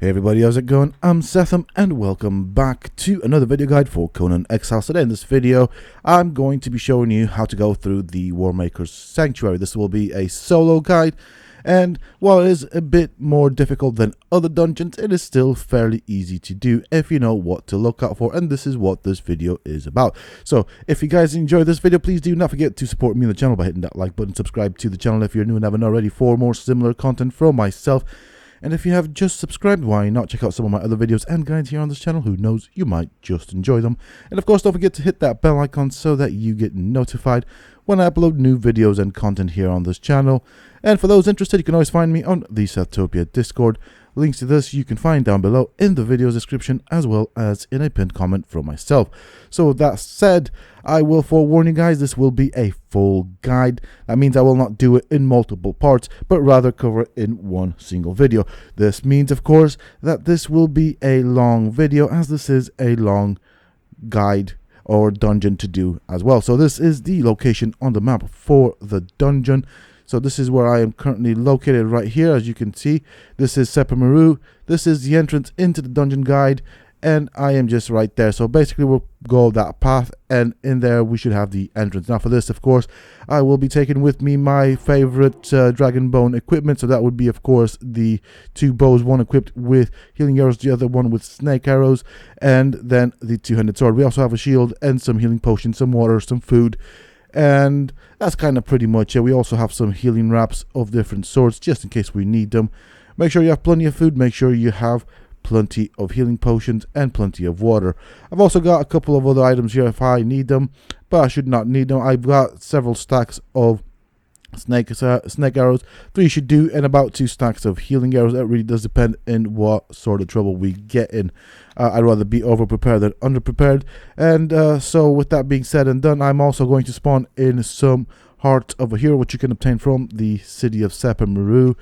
Hey everybody, how's it going? I'm Sethum and welcome back to another video guide for Conan Exiles. Today in this video, I'm going to be showing you how to go through the Warmaker Sanctuary. This will be a solo guide, and while it is a bit more difficult than other dungeons, it is still fairly easy to do if you know what to look out for, and this is what this video is about. So if you guys enjoyed this video, please do not forget to support me on the channel by hitting that like button, subscribe to the channel if you're new and haven't already for more similar content from myself. And if you have just subscribed, why not check out some of my other videos and guides here on this channel? Who knows, you might just enjoy them. And of course, don't forget to hit that bell icon so that you get notified when I upload new videos and content here on this channel. And for those interested, you can always find me on the Sethopia Discord. Links to this you can find down below in the video's description, as well as in a pinned comment from myself. So with that said, I will forewarn you guys, this will be a full guide. That means I will not do it in multiple parts, but rather cover it in one single video. This means, of course, that this will be a long video, as this is a long guide or dungeon to do as well. So this is the location on the map for the dungeon. So this is where I am currently located right here. As you can see, this is Sethum. This is the entrance into the dungeon guide, and I am just right there. So basically we'll go that path, and in there we should have the entrance. Now for this, of course, I will be taking with me my favorite dragon bone equipment. So that would be, of course, the two bows, one equipped with healing arrows, the other one with snake arrows, and then the two-handed sword. We also have a shield and some healing potions, some water, some food. And that's kind of pretty much it. We also have some healing wraps of different sorts just in case we need them. Make sure you have plenty of food. Make sure you have plenty of healing potions and plenty of water. I've also got a couple of other items here if I need them, but I should not need them. I've got several stacks of snake arrows, 3 should do, and about 2 stacks of healing arrows. That really does depend in what sort of trouble we get in. I'd rather be over prepared than under prepared. And so with that being said and done, I'm also going to spawn in some Heart of a Hero, which you can obtain from the city of Sethum,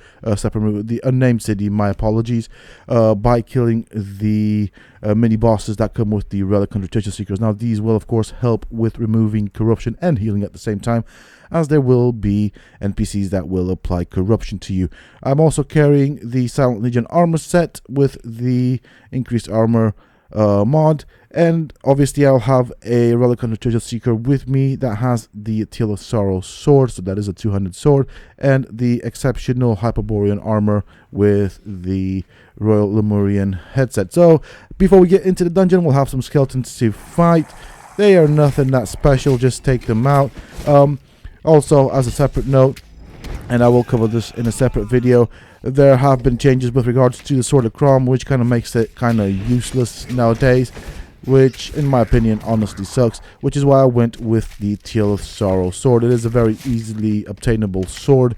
the unnamed city, my apologies, by killing the mini bosses that come with the Relic Hunter Treasure Seekers. Now these will of course help with removing corruption and healing at the same time, as there will be NPCs that will apply corruption to you. I'm also carrying the Silent Legion armor set with the increased armor mod, and obviously I'll have a Relic Hunter Treasure Seeker with me that has the Teal of Sorrow sword, so that is a two-handed sword, and the exceptional Hyperborean armor with the Royal Lemurian headset. So before we get into the dungeon, we'll have some skeletons to fight. They are nothing that special, just take them out. Also, as a separate note, and I will cover this in a separate video, there have been changes with regards to the Sword of Crom, which kind of makes it kind of useless nowadays, which in my opinion honestly sucks, which is why I went with the Teal of Sorrow sword. It is a very easily obtainable sword,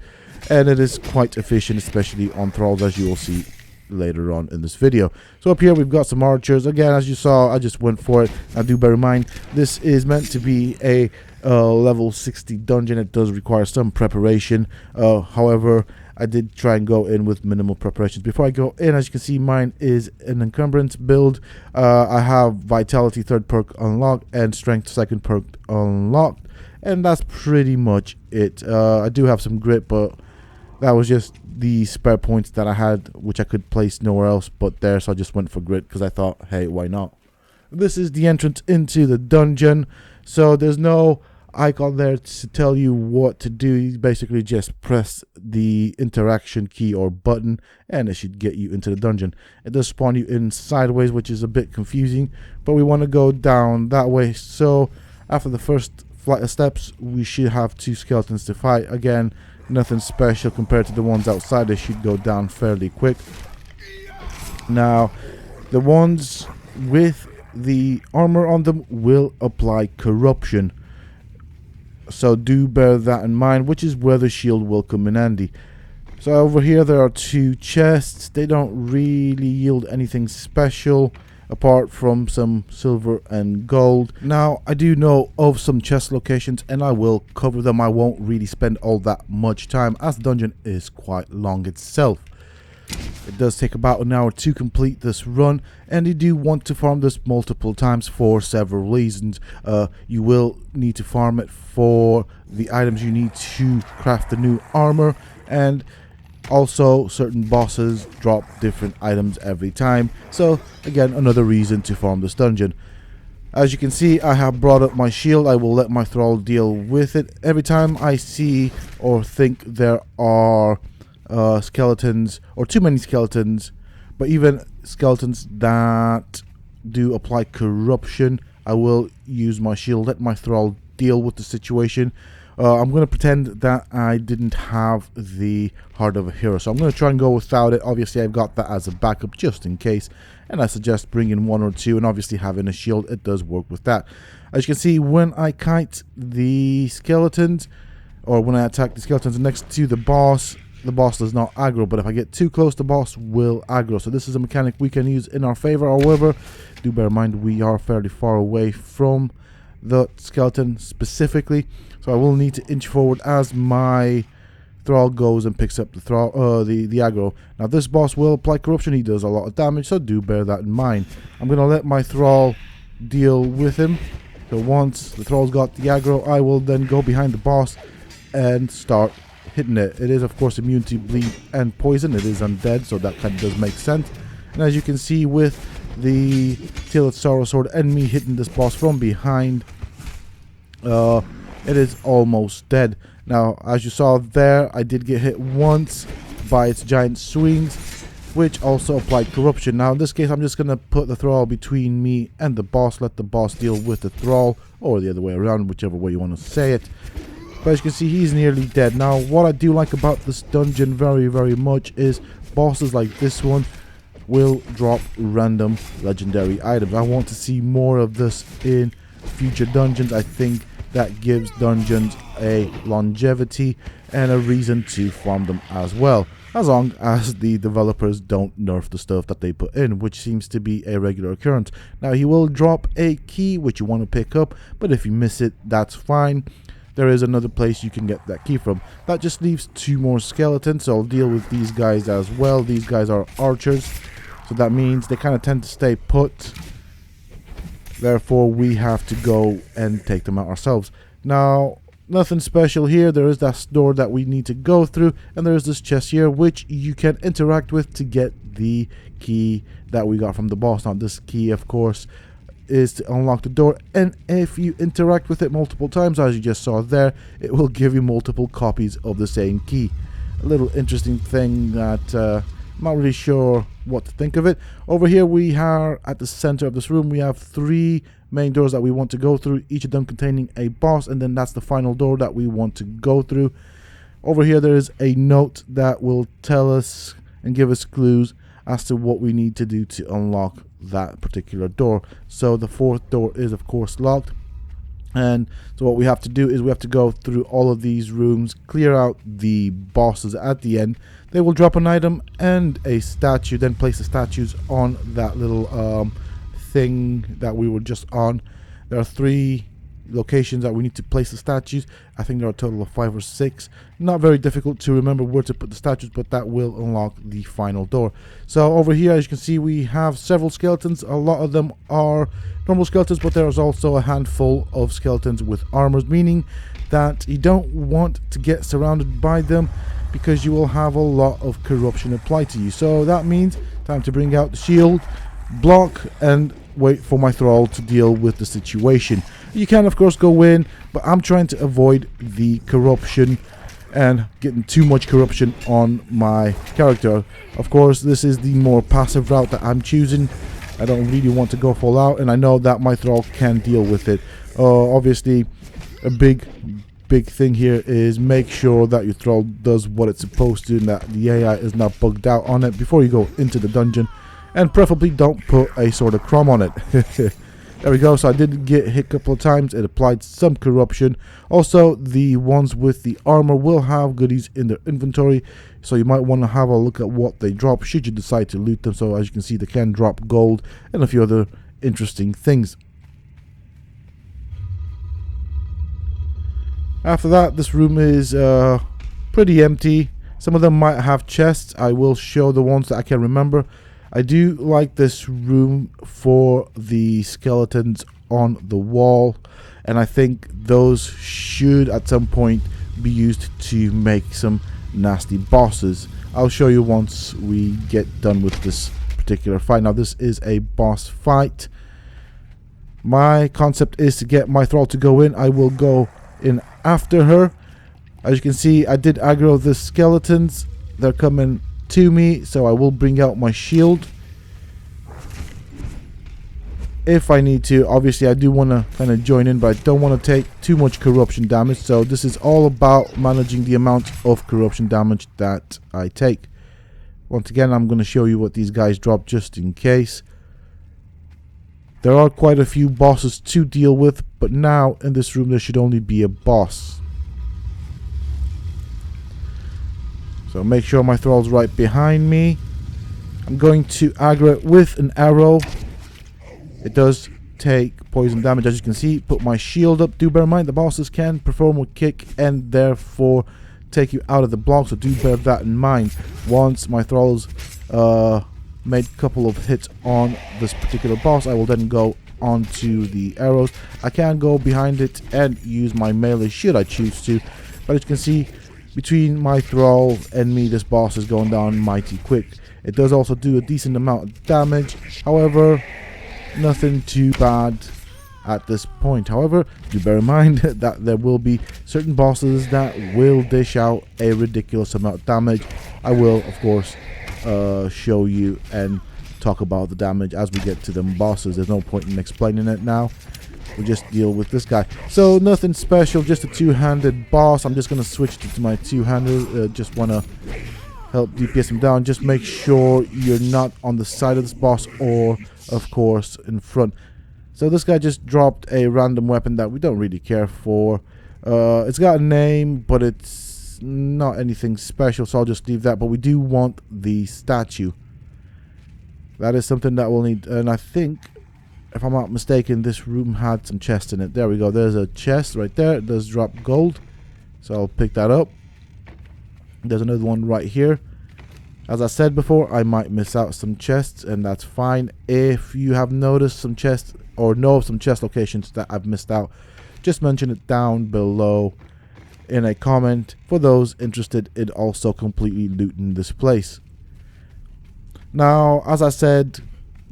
and it is quite efficient, especially on thralls, as you will see later on in this video. So up here we've got some archers. Again, as you saw, I just went for it. Now do bear in mind, this is meant to be a level 60 dungeon. It does require some preparation. However, I did try and go in with minimal preparations. Before I go in, as you can see, mine is an encumbrance build. I have Vitality 3rd perk unlocked and Strength 2nd perk unlocked, and that's pretty much it. I do have some grit, but that was just the spare points that I had, which I could place nowhere else but there, so I just went for grit because I thought, hey, why not? This is the entrance into the dungeon, so there's no icon there to tell you what to do. You basically just press the interaction key or button, and it should get you into the dungeon. It does spawn you in sideways, which is a bit confusing, but we want to go down that way. So after the first flight of steps, we should have 2 skeletons to fight. Again, nothing special compared to the ones outside. They should go down fairly quick. Now the ones with the armor on them will apply corruption, so do bear that in mind, which is where the shield will come in handy. So over here there are 2 chests. They don't really yield anything special apart from some silver and gold. Now I do know of some chest locations, and I will cover them. I won't really spend all that much time, as the dungeon is quite long itself. It does take about an hour to complete this run, and you do want to farm this multiple times for several reasons. You will need to farm it for the items you need to craft the new armor, and Also, certain bosses drop different items every time, so again, another reason to farm this dungeon. As you can see, I have brought up my shield. I will let my thrall deal with it. Every time I see or think there are skeletons, or too many skeletons, but even skeletons that do apply corruption, I will use my shield, let my thrall deal with the situation. I'm going to pretend that I didn't have the Heart of a Hero, so I'm going to try and go without it. Obviously, I've got that as a backup just in case, and I suggest bringing 1 or 2, and obviously having a shield, it does work with that. As you can see, when I kite the skeletons, or when I attack the skeletons next to the boss does not aggro, but if I get too close, the boss will aggro. So this is a mechanic we can use in our favor. However, do bear in mind we are fairly far away from the skeleton specifically, so I will need to inch forward as my thrall goes and picks up the aggro. Now this boss will apply corruption. He does a lot of damage, so do bear that in mind. I'm gonna let my thrall deal with him. So once the thrall's got the aggro, I will then go behind the boss and start hitting it. It is of course immune to bleed and poison. It is undead, so that kind of does make sense. And as you can see with the Tilted Sorrow Sword and me hitting this boss from behind, it is almost dead. Now, as you saw there, I did get hit once by its giant swings, which also applied corruption. Now, in this case, I'm just going to put the thrall between me and the boss, let the boss deal with the thrall, or the other way around, whichever way you want to say it. But as you can see, he's nearly dead. Now, what I do like about this dungeon very, very much is bosses like this one will drop random legendary items. I want to see more of this in future dungeons. I think that gives dungeons a longevity and a reason to farm them as well, as long as the developers don't nerf the stuff that they put in, which seems to be a regular occurrence. Now, he will drop a key which you want to pick up, but if you miss it, that's fine. There is another place you can get that key from. That just leaves 2 more skeletons, so I'll deal with these guys as well. These guys are archers, so that means they kind of tend to stay put. Therefore, we have to go and take them out ourselves. Now, nothing special here. There is that door that we need to go through, and there is this chest here which you can interact with to get the key that we got from the boss. Now, this key, of course, is to unlock the door, and if you interact with it multiple times, as you just saw there, it will give you multiple copies of the same key. A little interesting thing that I'm not really sure what to think of it. Over here we are at the center of this room. We have 3 main doors that we want to go through, each of them containing a boss, and then that's the final door that we want to go through. Over here there is a note that will tell us and give us clues as to what we need to do to unlock that particular door. So the 4th door is of course locked, and so what we have to do is we have to go through all of these rooms, clear out the bosses. At the end they will drop an item and a statue, then place the statues on that little thing that we were just on. There are 3 locations that we need to place the statues. I think there are a total of 5 or 6. Not very difficult to remember where to put the statues, but that will unlock the final door. So over here, as you can see, we have several skeletons. A lot of them are normal skeletons, but there is also a handful of skeletons with armors, meaning that you don't want to get surrounded by them because you will have a lot of corruption applied to you. So that means time to bring out the shield, block, and wait for my thrall to deal with the situation. You can of course go in, but I'm trying to avoid the corruption and getting too much corruption on my character. Of course, this is the more passive route that I'm choosing. I don't really want to go full out, and I know that my thrall can deal with it. Obviously, a big thing here is make sure that your thrall does what it's supposed to and that the AI is not bugged out on it before you go into the dungeon. And preferably don't put a Sword of Crom on it. There we go. So I did get hit a couple of times. It applied some corruption. Also, the ones with the armor will have goodies in their inventory, so you might want to have a look at what they drop should you decide to loot them. So as you can see, they can drop gold and a few other interesting things. After that, this room is pretty empty. Some of them might have chests. I will show the ones that I can remember. I do like this room for the skeletons on the wall, and I think those should at some point be used to make some nasty bosses. I'll show you once we get done with this particular fight. Now this is a boss fight. My concept is to get my thrall to go in. I will go in after her. As you can see, I did aggro the skeletons. They're coming to me, so I will bring out my shield if I need to. Obviously I do want to kind of join in, but I don't want to take too much corruption damage, so this is all about managing the amount of corruption damage that I take. Once again, I'm going to show you what these guys drop just in case. There are quite a few bosses to deal with, but now in this room there should only be a boss. So make sure my thrall's right behind me. I'm going to aggro it with an arrow. It does take poison damage, as you can see. Put my shield up. Do bear in mind the bosses can perform a kick and therefore take you out of the block, so do bear that in mind. Once my thralls made a couple of hits on this particular boss, I will then go onto the arrows. I can go behind it and use my melee should I choose to, but as you can see, between my thrall and me, this boss is going down mighty quick. It does also do a decent amount of damage, however nothing too bad at this point. However, do bear in mind that there will be certain bosses that will dish out a ridiculous amount of damage. I will of course show you and talk about the damage as we get to them bosses. There's no point in explaining it now. We'll just deal with this guy. So nothing special, just a two-handed boss. I'm just going to switch to my two-handed. Just want to help DPS him down. Just make sure you're not on the side of this boss or of course in front. So this guy just dropped a random weapon that we don't really care for. It's got a name, but it's not anything special, so I'll just leave that. But we do want the statue. That is something that we'll need, and I think, if I'm not mistaken, this room had some chests in it. There we go. There's a chest right there. It does drop gold, so I'll pick that up. There's another one right here. As I said before, I might miss out some chests, and that's fine. If you have noticed some chests or know of some chest locations that I've missed out, just mention it down below in a comment for those interested in also completely looting this place. Now, as I said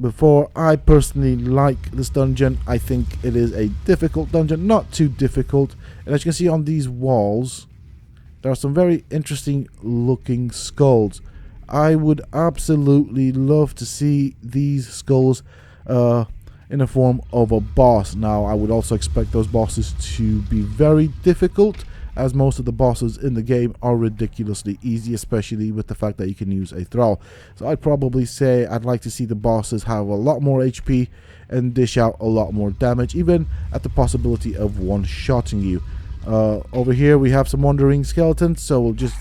before, I personally like this dungeon. I think it is a difficult dungeon, not too difficult. And as you can see on these walls, there are some very interesting looking skulls. I would absolutely love to see these skulls in the form of a boss. Now, I would also expect those bosses to be very difficult, as most of the bosses in the game are ridiculously easy, especially with the fact that you can use a thrall. So I'd probably say I'd like to see the bosses have a lot more HP and dish out a lot more damage, even at the possibility of one-shotting you. Over here we have some wandering skeletons, so we'll just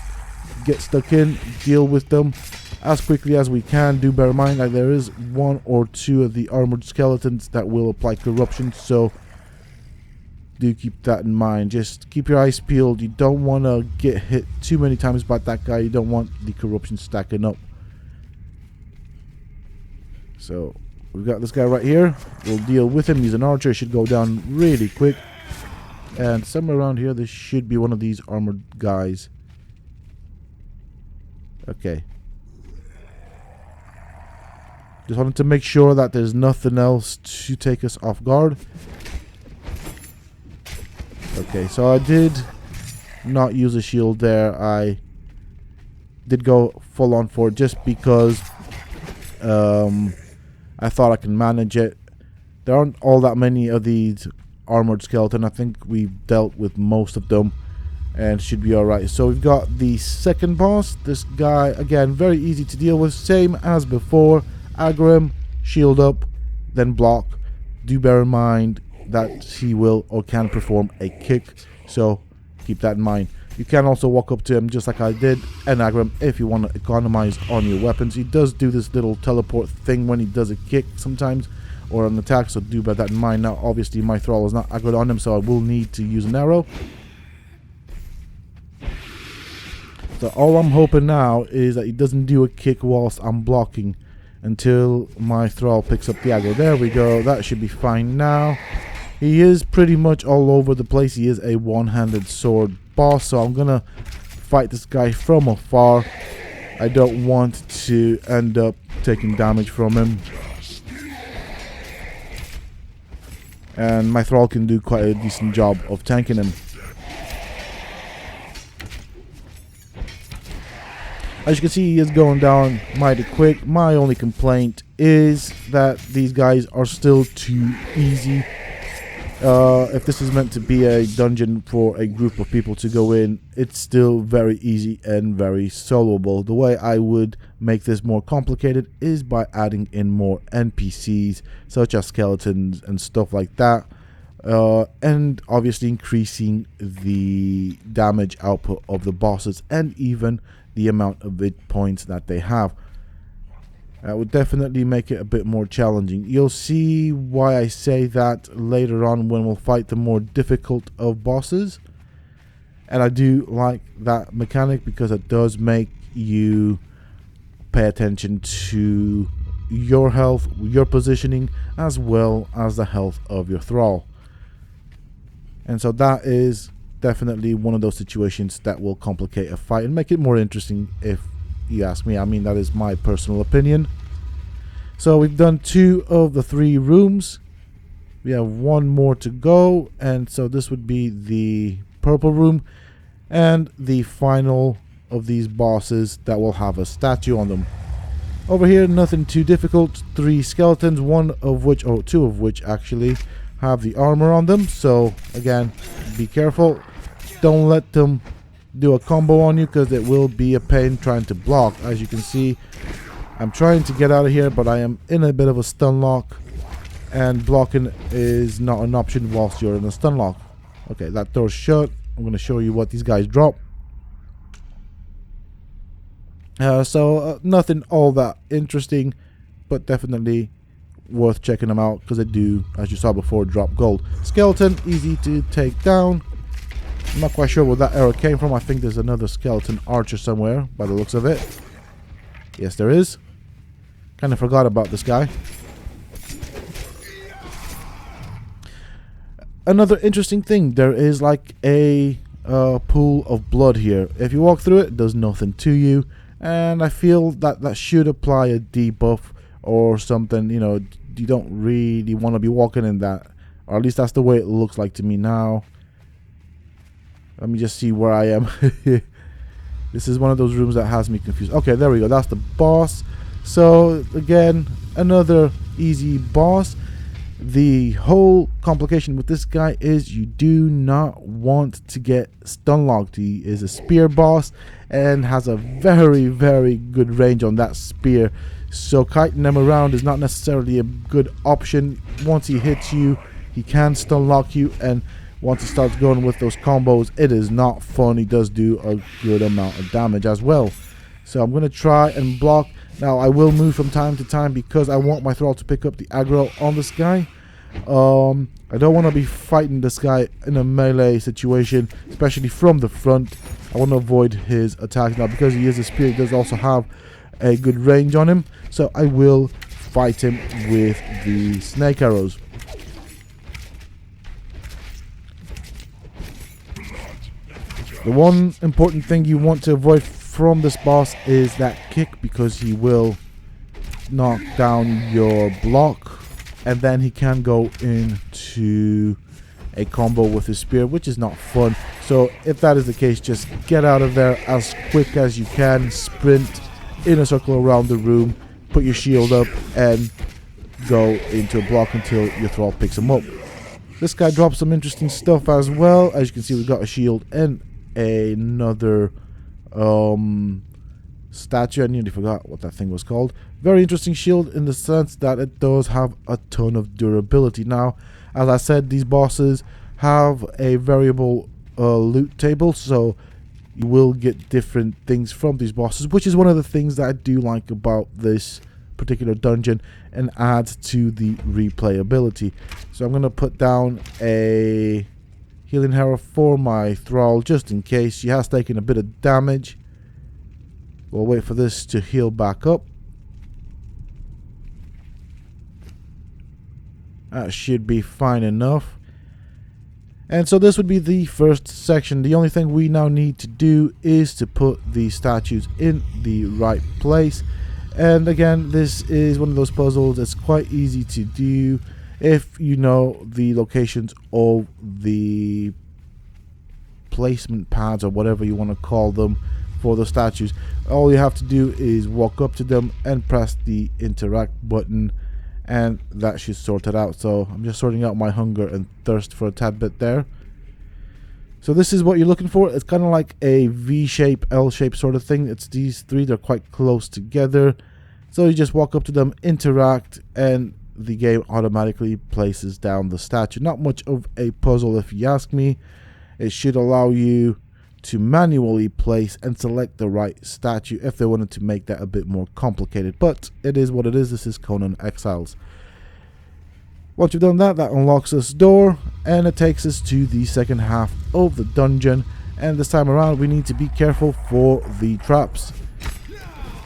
get stuck in, deal with them as quickly as we can. Do bear in mind that there is one or two of the armored skeletons that will apply corruption, so do keep that in mind. Just keep your eyes peeled. You don't want to get hit too many times by that guy. You don't want the corruption stacking up. So we've got this guy right here. We'll deal with him. He's an archer. He should go down really quick. And somewhere around here there should be one of these armored guys. Okay. Just wanted to make sure that there's nothing else to take us off guard. Okay, so I did not use a shield there. I did go full on for it just because I thought I can manage it. There aren't all that many of these armored skeleton. I think we've dealt with most of them and should be alright. So we've got the second boss. This guy, again, very easy to deal with, same as before. Aggro him, shield up, then block. Do bear in mind that he will or can perform a kick, so keep that in mind. You can also walk up to him just like I did and aggro him if you want to economize on your weapons. He does do this little teleport thing when he does a kick sometimes or an attack, so do bear that in mind. Now obviously my thrall is not aggroed on him, so I will need to use an arrow. So all I'm hoping now is that he doesn't do a kick whilst I'm blocking until my thrall picks up the aggro. There we go, that should be fine now. He is pretty much all over the place. He is a one-handed sword boss, so I'm gonna fight this guy from afar. I don't want to end up taking damage from him. And my thrall can do quite a decent job of tanking him. As you can see, he is going down mighty quick. My only complaint is that these guys are still too easy. If this is meant to be a dungeon for a group of people to go in, it's still very easy and very soloable. The way I would make this more complicated is by adding in more NPCs, such as skeletons and stuff like that. And obviously increasing the damage output of the bosses and even the amount of hit points that they have. That would definitely make it a bit more challenging. You'll see why I say that later on when we'll fight the more difficult of bosses. And I do like that mechanic because it does make you pay attention to your health, your positioning, as well as the health of your thrall. And so that is definitely one of those situations that will complicate a fight and make it more interesting, if you ask me. I mean, that is my personal opinion. So we've done 2 of the 3 rooms. We have 1 more to go, and so this would be the purple room and the final of these bosses that will have a statue on them. Over here, nothing too difficult. 3 skeletons, 1 of which, or 2 of which actually, have the armor on them. So again, be careful. Don't let them do a combo on you, because it will be a pain trying to block. As you can see, I'm trying to get out of here, but I am in a bit of a stun lock, and blocking is not an option whilst you're in a stun lock. Okay, that door's shut. I'm going to show you what these guys drop. Nothing all that interesting, but definitely worth checking them out, because they do, as you saw before, drop gold. Skeleton, easy to take down. I'm not quite sure where that arrow came from. I think there's another skeleton archer somewhere by the looks of it. Yes, there is. Kind of forgot about this guy. Another interesting thing, there is like a pool of blood here. If you walk through it, it does nothing to you, and I feel that that should apply a debuff or something. You know, you don't really want to be walking in that, or at least that's the way it looks like to me now. Let me just see where I am. This is one of those rooms that has me confused. Okay, there we go. That's the boss. So again, another easy boss. The whole complication with this guy is you do not want to get stun locked. He is a spear boss and has a very, very good range on that spear. So kiting them around is not necessarily a good option. Once he hits you, he can stun lock you, and once he starts going with those combos, it is not fun. He does do a good amount of damage as well. So I'm going to try and block. Now I will move from time to time because I want my thrall to pick up the aggro on this guy. I don't want to be fighting this guy in a melee situation, especially from the front. I want to avoid his attack. Now because he is a spear, he does also have a good range on him. So I will fight him with the snake arrows. The one important thing you want to avoid from this boss is that kick, because he will knock down your block, and then he can go into a combo with his spear, which is not fun. So if that is the case, just get out of there as quick as you can, sprint in a circle around the room, put your shield up, and go into a block until your thrall picks him up. This guy drops some interesting stuff as well. As you can see, we've got a shield and another statue. I nearly forgot what that thing was called. Very interesting shield in the sense that it does have a ton of durability. Now, as I said, these bosses have a variable loot table, so you will get different things from these bosses, which is one of the things that I do like about this particular dungeon and adds to the replayability. So I'm going to put down a healing arrow for my thrall just in case. She has taken a bit of damage. We'll wait for this to heal back up. That should be fine enough. And so this would be the first section. The only thing we now need to do is to put the statues in the right place. And again, this is one of those puzzles that's quite easy to do if you know the locations of the placement pads, or whatever you want to call them, for the statues. All you have to do is walk up to them and press the interact button, and that should sort it out. So I'm just sorting out my hunger and thirst for a tad bit there. So this is what you're looking for. It's kind of like a V-shape, L-shape sort of thing. It's these three, they're quite close together. So you just walk up to them, interact, and the game automatically places down the statue. Not much of a puzzle if you ask me. It should allow you to manually place and select the right statue if they wanted to make that a bit more complicated. But it is what it is. This is Conan Exiles. Once you've done that, that unlocks this door, and it takes us to the second half of the dungeon. And this time around, we need to be careful for the traps.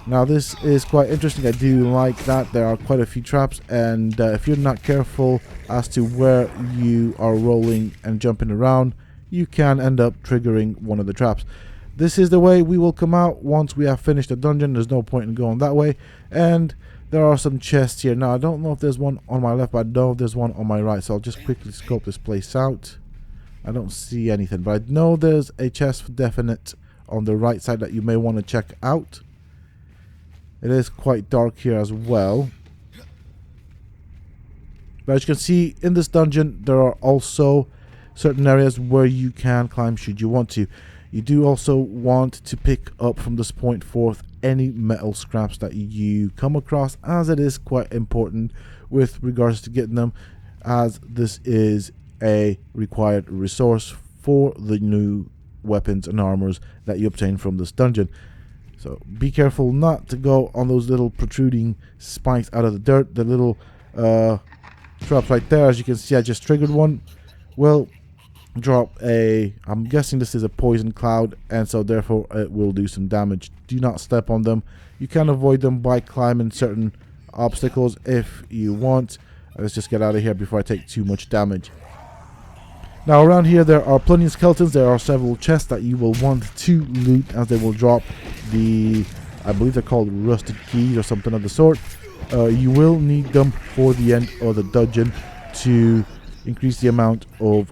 Now this is quite interesting. I do like that there are quite a few traps, and if you're not careful as to where you are rolling and jumping around, you can end up triggering one of the traps. This is the way we will come out once we have finished the dungeon. There's no point in going that way. And there are some chests here. Now I don't know if there's one on my left, but I know there's one on my right, so I'll just quickly scope this place out. I don't see anything, but I know there's a chest for definite on the right side that you may want to check out. It is quite dark here as well. But as you can see, in this dungeon there are also certain areas where you can climb should you want to. You do also want to pick up from this point forth any metal scraps that you come across, as it is quite important with regards to getting them, as this is a required resource for the new weapons and armors that you obtain from this dungeon. So be careful not to go on those little protruding spikes out of the dirt. The little traps right there, as you can see, I just triggered one. Will drop I'm guessing this is a poison cloud, and so therefore it will do some damage. Do not step on them. You can avoid them by climbing certain obstacles if you want. Let's just get out of here before I take too much damage. Now around here there are plenty of skeletons. There are several chests that you will want to loot, as they will drop the, I believe they're called rusted keys or something of the sort. You will need them for the end of the dungeon to increase the amount of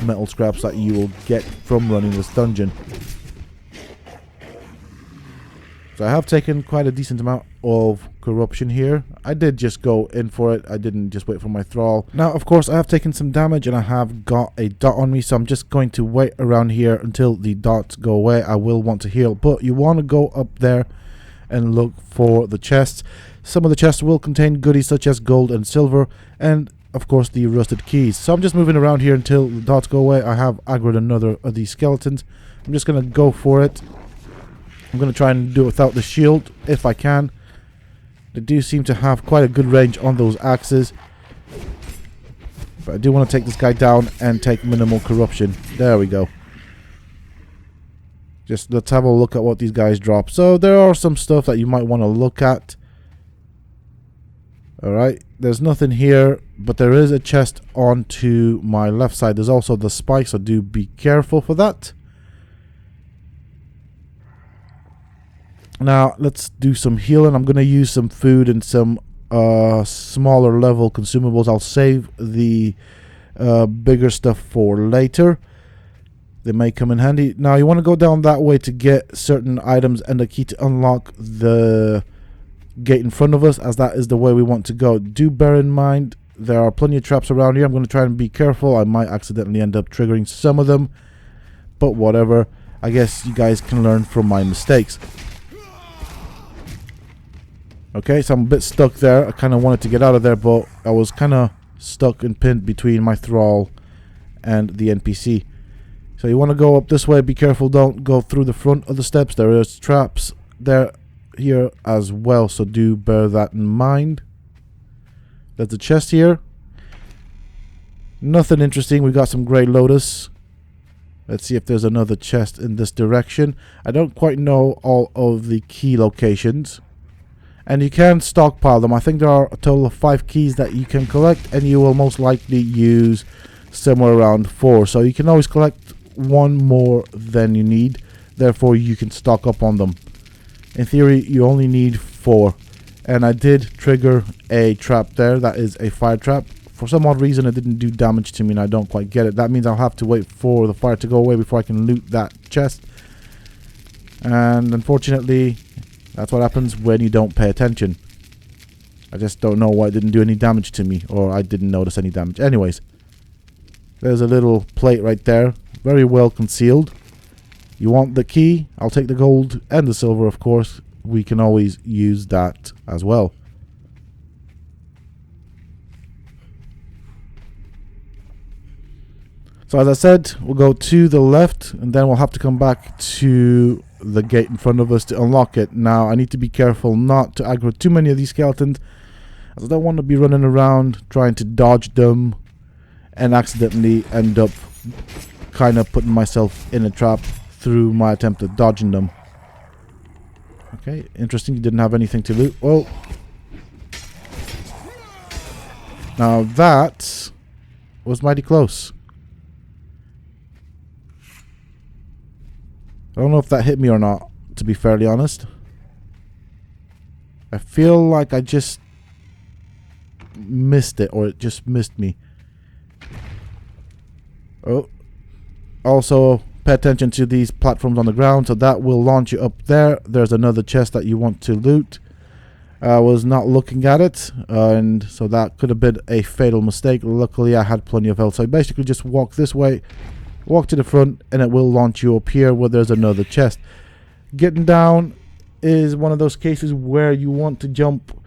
metal scraps that you will get from running this dungeon. So I have taken quite a decent amount of corruption here. I did just go in for it. I didn't just wait for my thrall. Now of course I have taken some damage and I have got a dot on me, so I'm just going to wait around here until the dots go away. I will want to heal, but you want to go up there and look for the chests. Some of the chests will contain goodies such as gold and silver, and of course the rusted keys. So I'm just moving around here until the dots go away. I have aggroed another of these skeletons. I'm just going to go for it. I'm going to try and do it without the shield if I can. They do seem to have quite a good range on those axes, but I do want to take this guy down and take minimal corruption. There we go. Just let's have a look at what these guys drop. So there are some stuff that you might want to look at. Alright, there's nothing here, but there is a chest on to my left side. There's also the spikes, so do be careful for that. Now let's do some healing. I'm going to use some food and some smaller level consumables. I'll save the bigger stuff for later. They may come in handy. Now you want to go down that way to get certain items and the key to unlock the gate in front of us, as that is the way we want to go. Do bear in mind there are plenty of traps around here. I'm going to try and be careful. I might accidentally end up triggering some of them, but whatever. I guess you guys can learn from my mistakes. Okay, so I'm a bit stuck there. I kind of wanted to get out of there, but I was kind of stuck and pinned between my thrall and the NPC. So you want to go up this way. Be careful, don't go through the front of the steps. There is traps there here as well, so do bear that in mind. There's a chest here. Nothing interesting. We got some grey lotus. Let's see if there's another chest in this direction. I don't quite know all of the key locations, and you can stockpile them. I think there are a total of 5 keys that you can collect, and you will most likely use somewhere around 4. So you can always collect 1 more than you need. Therefore, you can stock up on them. In theory, you only need 4. And I did trigger a trap there. That is a fire trap. For some odd reason, it didn't do damage to me, and I don't quite get it. That means I'll have to wait for the fire to go away before I can loot that chest. And unfortunately, that's what happens when you don't pay attention. I just don't know why it didn't do any damage to me, or I didn't notice any damage. Anyways, there's a little plate right there, very well concealed. You want the key? I'll take the gold and the silver, of course. We can always use that as well. So as I said, we'll go to the left, and then we'll have to come back to the gate in front of us to unlock it. Now, I need to be careful not to aggro too many of these skeletons, as I don't want to be running around trying to dodge them and accidentally end up kind of putting myself in a trap through my attempt at dodging them. Okay, interesting, you didn't have anything to loot. Well, now that was mighty close. I don't know if that hit me or not, to be fairly honest. I feel like I just missed it, or it just missed me. Oh. Also, pay attention to these platforms on the ground, so that will launch you up there. There's another chest that you want to loot. I was not looking at it, and so that could have been a fatal mistake. Luckily, I had plenty of health, so I basically just walk this way. Walk to the front, and it will launch you up here where there's another chest. Getting down is one of those cases where you want to jump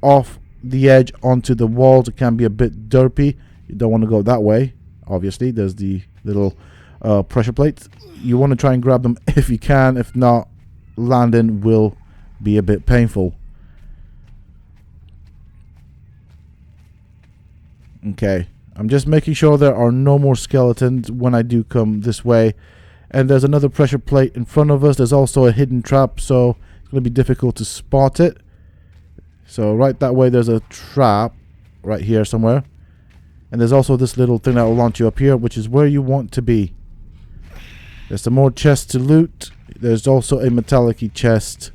off the edge onto the walls. It can be a bit derpy. You don't want to go that way. Obviously, there's the little pressure plates. You want to try and grab them if you can. If not, landing will be a bit painful. Okay. I'm just making sure there are no more skeletons when I do come this way. And there's another pressure plate in front of us. There's also a hidden trap, so it's going to be difficult to spot it. So right that way there's a trap right here somewhere. And there's also this little thing that will launch you up here, which is where you want to be. There's some more chests to loot. There's also a metallic-y chest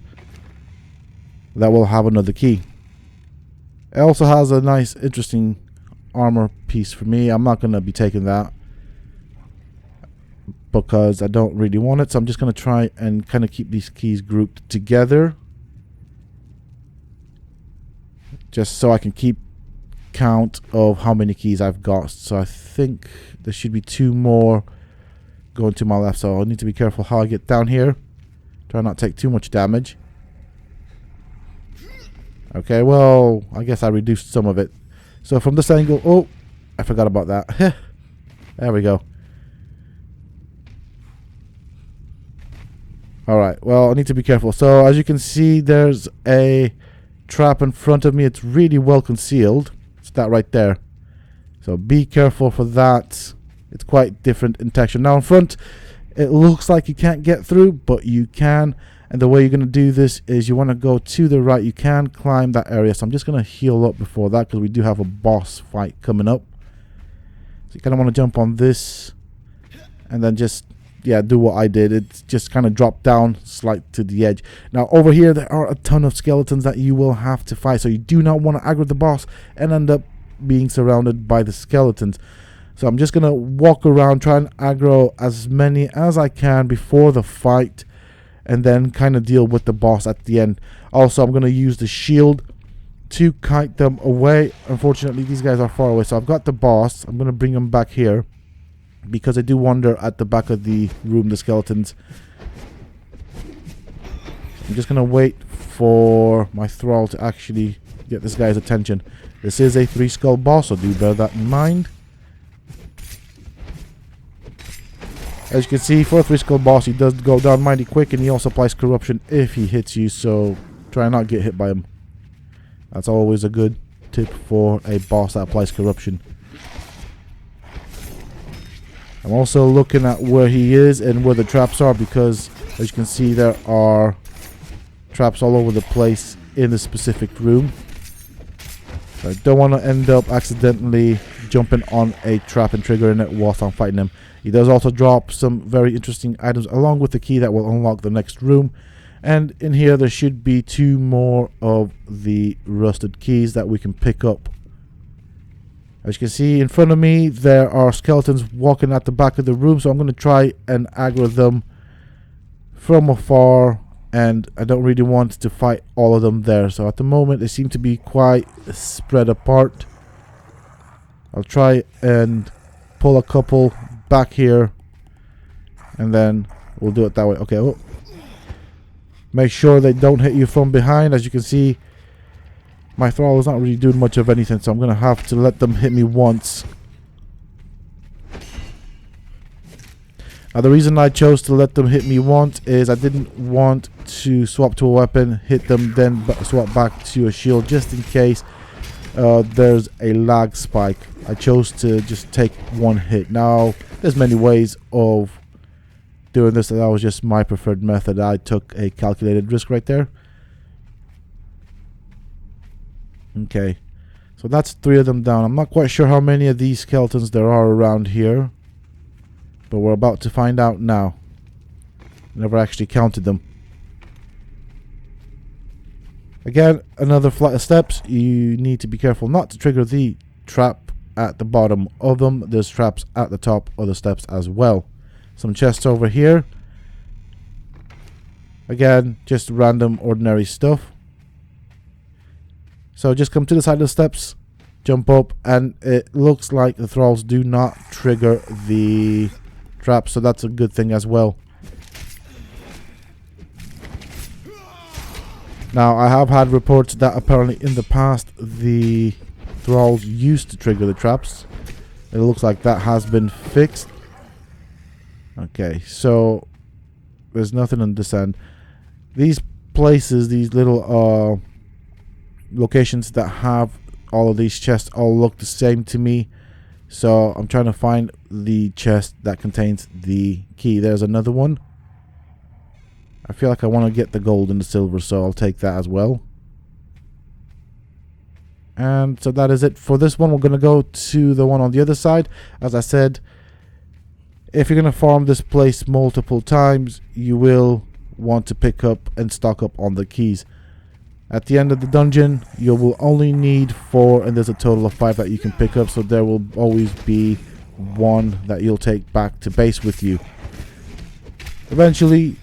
that will have another key. It also has a nice, interesting armor piece for me. I'm not going to be taking that because I don't really want it, so I'm just going to try and kind of keep these keys grouped together just so I can keep count of how many keys I've got. So I think there should be 2 more going to my left, so I need to be careful how I get down here. Try not to take too much damage. Okay, well, I guess I reduced some of it. So from this angle, oh, I forgot about that. There we go. Alright, well, I need to be careful. So as you can see, there's a trap in front of me. It's really well concealed. It's that right there. So be careful for that. It's quite different in texture. Now in front, it looks like you can't get through, but you can. And the way you're going to do this is you want to go to the right. You can climb that area. So I'm just going to heal up before that because we do have a boss fight coming up. So you kind of want to jump on this and then just, yeah, do what I did. It's just kind of drop down, slide to the edge. Now over here, there are a ton of skeletons that you will have to fight. So you do not want to aggro the boss and end up being surrounded by the skeletons. So I'm just going to walk around, try and aggro as many as I can before the fight, and then kind of deal with the boss at the end. Also, I'm going to use the shield to kite them away. Unfortunately, these guys are far away. So I've got the boss. I'm going to bring them back here because I do wander at the back of the room, the skeletons. I'm just going to wait for my thrall to actually get this guy's attention. This is a 3-skull boss, so do bear that in mind. As you can see, for a 3-skull boss, he does go down mighty quick, and he also applies corruption if he hits you, so try not to get hit by him. That's always a good tip for a boss that applies corruption. I'm also looking at where he is and where the traps are, because as you can see, there are traps all over the place in the specific room. So I don't want to end up accidentally jumping on a trap and triggering it whilst I'm fighting him. He does also drop some very interesting items along with the key that will unlock the next room. And in here there should be 2 more of the rusted keys that we can pick up. As you can see in front of me, there are skeletons walking at the back of the room, so I'm going to try and aggro them from afar, and I don't really want to fight all of them there. So at the moment they seem to be quite spread apart. I'll try and pull a couple back here, and then we'll do it that way. Okay, oh. Make sure they don't hit you from behind. As you can see, my thrall is not really doing much of anything, so I'm going to have to let them hit me once. Now the reason I chose to let them hit me once is I didn't want to swap to a weapon, hit them, then swap back to a shield, just in case there's a lag spike. I chose to just take one hit. Now there's many ways of doing this, and that was just my preferred method. I took a calculated risk right there. Okay, so that's 3 of them down. I'm not quite sure how many of these skeletons there are around here, but we're about to find out now. Never actually counted them. Again, another flight of steps. You need to be careful not to trigger the trap at the bottom of them. There's traps at the top of the steps as well. Some chests over here. Again, just random ordinary stuff. So just come to the side of the steps, jump up, and it looks like the thralls do not trigger the trap, so that's a good thing as well. Now I have had reports that apparently in the past the thralls used to trigger the traps. It looks like that has been fixed. Okay, so there's nothing on this end. These places, these little locations that have all of these chests all look the same to me, so I'm trying to find the chest that contains the key. There's another one. I feel like I want to get the gold and the silver, so I'll take that as well. And so that is it for this one. We're going to go to the one on the other side. As I said, if you're going to farm this place multiple times, you will want to pick up and stock up on the keys. At the end of the dungeon, you will only need 4, and there's a total of 5 that you can pick up, so there will always be 1 that you'll take back to base with you. Eventually,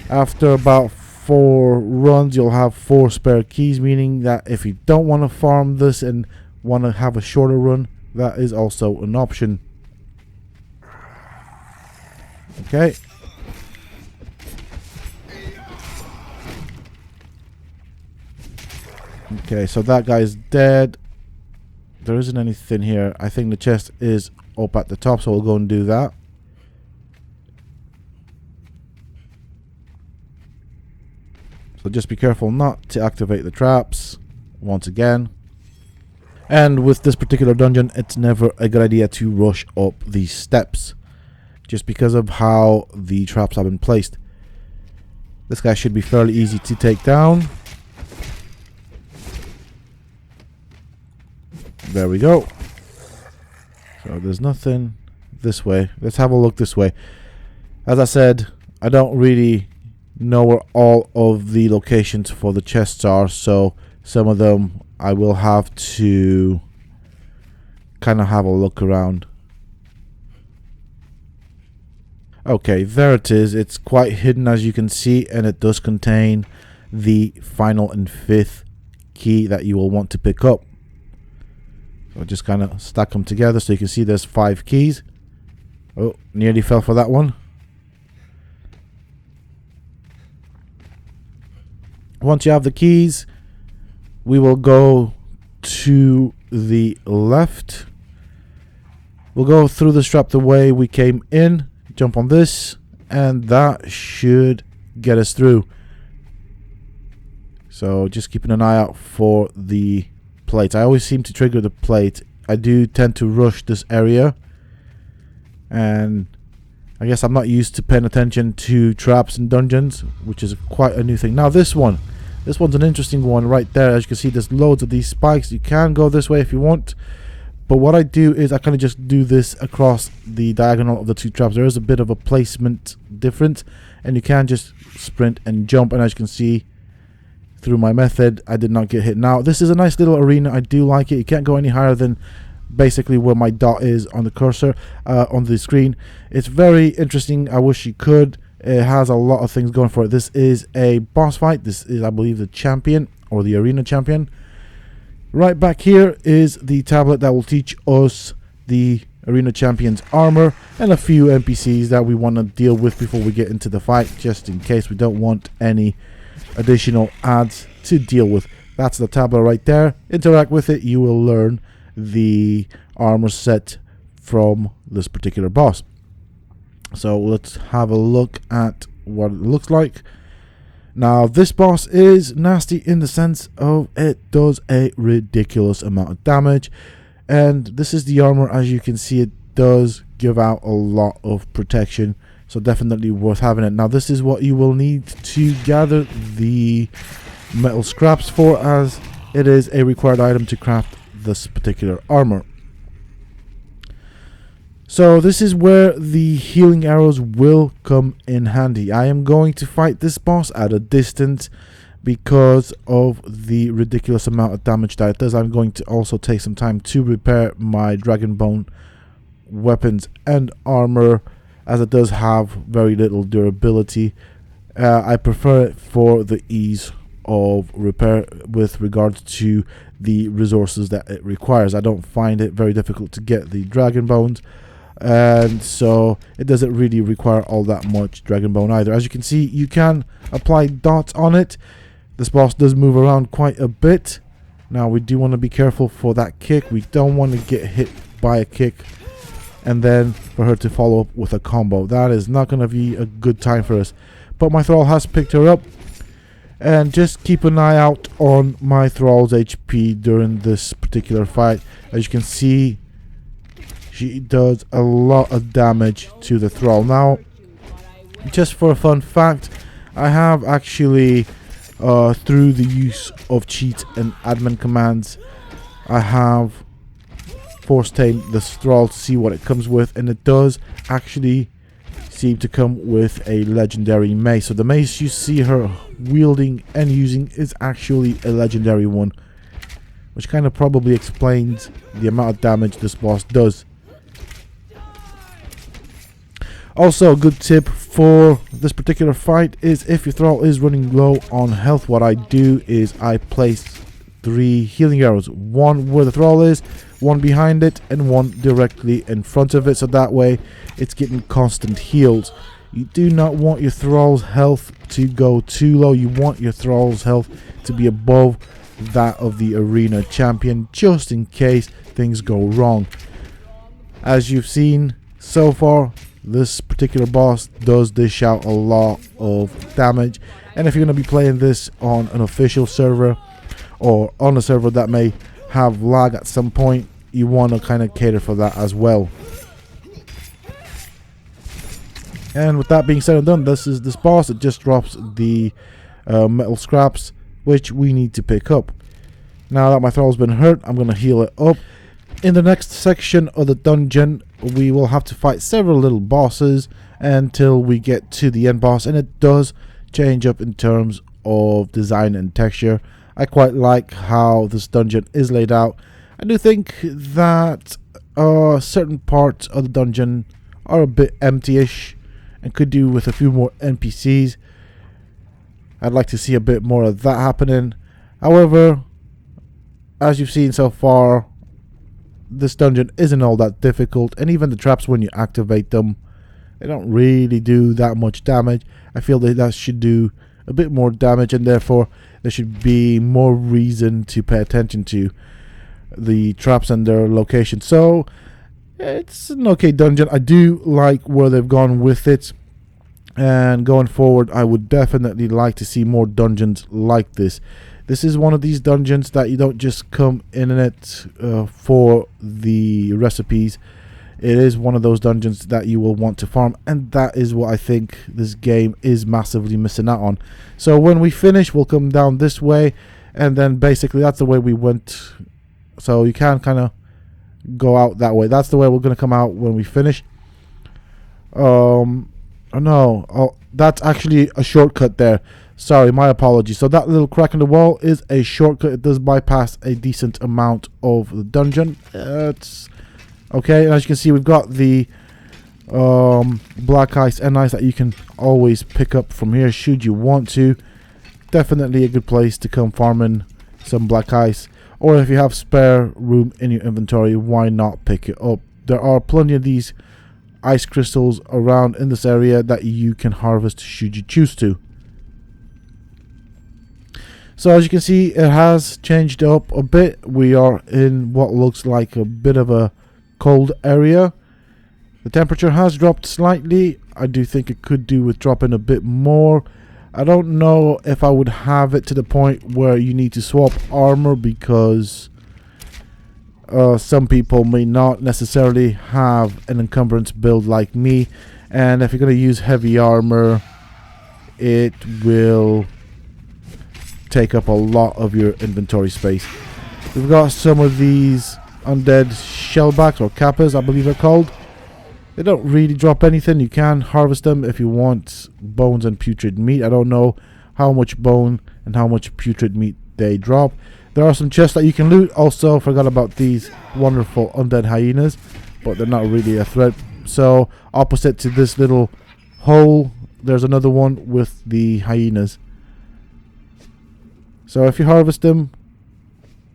after about 4 runs, you'll have 4 spare keys, meaning that if you don't want to farm this and want to have a shorter run, that is also an option. Okay. Okay, so that guy's dead. There isn't anything here. I think the chest is up at the top, so we'll go and do that. So just be careful not to activate the traps once again. And with this particular dungeon, it's never a good idea to rush up these steps, just because of how the traps have been placed. This guy should be fairly easy to take down. There we go. So there's nothing this way. Let's have a look this way. As I said, I don't really know where all of the locations for the chests are, so some of them I will have to kind of have a look around. Okay, there it is. It's quite hidden, as you can see, and it does contain the final and 5th key that you will want to pick up. So just kind of stack them together so you can see there's 5 keys. Oh, nearly fell for that one. Once you have the keys, we will go to the left. We'll go through this trap the way we came in, jump on this, and that should get us through. So just keeping an eye out for the plates. I always seem to trigger the plate. I do tend to rush this area, and I guess I'm not used to paying attention to traps in dungeons, which is quite a new thing. Now this one's an interesting one right there. As you can see, there's loads of these spikes. You can go this way if you want, But what I do is I kind of just do this across the diagonal of the two traps. There is a bit of a placement difference, and you can just sprint and jump. And as you can see through my method, I did not get hit. Now this is a nice little arena. I do like it. You can't go any higher than basically where my dot is on the cursor on the screen. It's very interesting. I wish you could. It has a lot of things going for it. This is a boss fight. This is, I believe, the champion or the arena champion. Right back here is the tablet that will teach us the arena champion's armor and a few NPCs that we want to deal with before we get into the fight, just in case we don't want any additional ads to deal with. That's the tablet right there. Interact with it. You will learn the armor set from this particular boss. So let's have a look at what it looks like. Now this boss is nasty in the sense of it does a ridiculous amount of damage, and this is the armor. As you can see, it does give out a lot of protection, so definitely worth having it. Now this is what you will need to gather the metal scraps for, as it is a required item to craft this particular armor. So this is where the healing arrows will come in handy. I am going to fight this boss at a distance because of the ridiculous amount of damage that it does. I'm going to also take some time to repair my dragon bone weapons and armor, as it does have very little durability. I prefer it for the ease of repair with regards to the resources that it requires. I don't find it very difficult to get the dragon bones, and so it doesn't really require all that much dragon bone either. As you can see, you can apply dots on it. This boss does move around quite a bit. Now we do want to be careful for that kick. We don't want to get hit by a kick and then for her to follow up with a combo. That is not going to be a good time for us. But my thrall has picked her up, and just keep an eye out on my thrall's HP during this particular fight. As you can see, she does a lot of damage to the thrall. Now, just for a fun fact, I have actually, through the use of cheats and admin commands, I have force tamed the thrall to see what it comes with, and it does actually seem to come with a legendary mace. So the mace you see her wielding and using is actually a legendary one, which kind of probably explains the amount of damage this boss does. Also, a good tip for this particular fight is if your thrall is running low on health, what I do is I place 3 healing arrows, one where the thrall is, one behind it, and one directly in front of it, so that way it's getting constant heals. You do not want your thrall's health to go too low. You want your thrall's health to be above that of the arena champion, just in case things go wrong. As you've seen so far, this particular boss does dish out a lot of damage, and if you're going to be playing this on an official server or on a server that may have lag at some point, you want to kind of cater for that as well. And with that being said and done, this is this boss. It just drops the metal scraps, which we need to pick up. Now that my thrall's been hurt, I'm going to heal it up. In the next section of the dungeon, we will have to fight several little bosses until we get to the end boss, and it does change up in terms of design and texture. I quite like how this dungeon is laid out. I do think that certain parts of the dungeon are a bit empty-ish and could do with a few more NPCs. I'd like to see a bit more of that happening. However, as you've seen so far, this dungeon isn't all that difficult, and even the traps, when you activate them, they don't really do that much damage. I feel that should do a bit more damage, and therefore there should be more reason to pay attention to the traps and their location. So it's an okay dungeon. I do like where they've gone with it, and going forward I would definitely like to see more dungeons like this. This is one of these dungeons that you don't just come in it for the recipes. It is one of those dungeons that you will want to farm, and that is what I think this game is massively missing out on. So when we finish, we'll come down this way, and then basically that's the way we went. So you can kind of go out that way. That's the way we're going to come out when we finish. Oh no. Oh, that's actually a shortcut there. Sorry, my apologies. So that little crack in the wall is a shortcut. It does bypass a decent amount of the dungeon. It's okay. And as you can see, we've got the black ice and ice that you can always pick up from here should you want to. Definitely a good place to come farming some black ice. Or if you have spare room in your inventory, why not pick it up? There are plenty of these ice crystals around in this area that you can harvest should you choose to. So as you can see, it has changed up a bit. We are in what looks like a bit of a cold area. The temperature has dropped slightly. I do think it could do with dropping a bit more. I don't know if I would have it to the point where you need to swap armor, because some people may not necessarily have an encumbrance build like me, and if you're going to use heavy armor, it will take up a lot of your inventory space. We've got some of these undead shellbacks, or kappas I believe they're called. They don't really drop anything. You can harvest them if you want bones and putrid meat. I don't know how much bone and how much putrid meat they drop. There are some chests that you can loot. Also, forgot about these wonderful undead hyenas, but they're not really a threat. So opposite to this little hole, there's another one with the hyenas. So if you harvest them,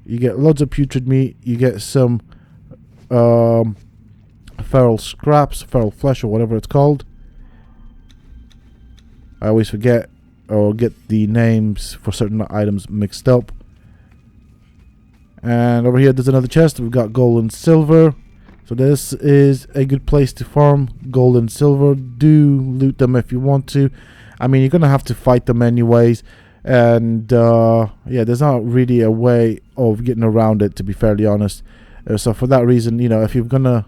you get loads of putrid meat. You get some feral scraps, feral flesh, or whatever it's called. I always forget or get the names for certain items mixed up. And over here there's another chest. We've got gold and silver. So this is a good place to farm gold and silver. Do loot them if you want to. I mean, you're going to have to fight them anyways. And yeah, there's not really a way of getting around it, to be fairly honest. So for that reason, you know, if you're going to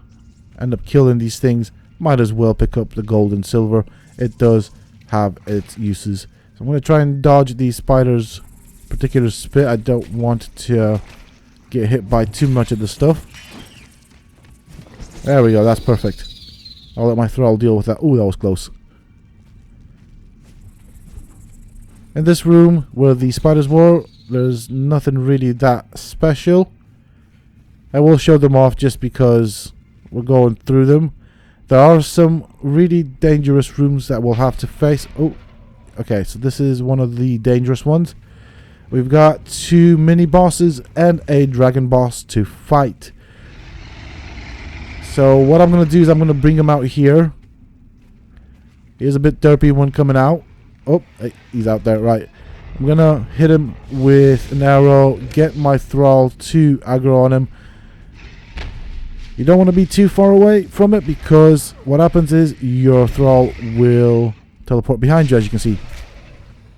end up killing these things, might as well pick up the gold and silver. It does have its uses. So I'm going to try and dodge these spiders' particular spit. I don't want to get hit by too much of the stuff. There we go, that's perfect. I'll let my thrall deal with that. Ooh, that was close. In this room where the spiders were, there's nothing really that special. I will show them off just because we're going through them. There are some really dangerous rooms that we'll have to face. Oh, okay, so this is one of the dangerous ones. We've got 2 mini bosses and a dragon boss to fight. So what I'm going to do is I'm going to bring him out here. Here's a bit derpy one coming out. Oh, hey, he's out there, right. I'm going to hit him with an arrow, get my thrall to aggro on him. You don't want to be too far away from it, because what happens is your thrall will teleport behind you, as you can see.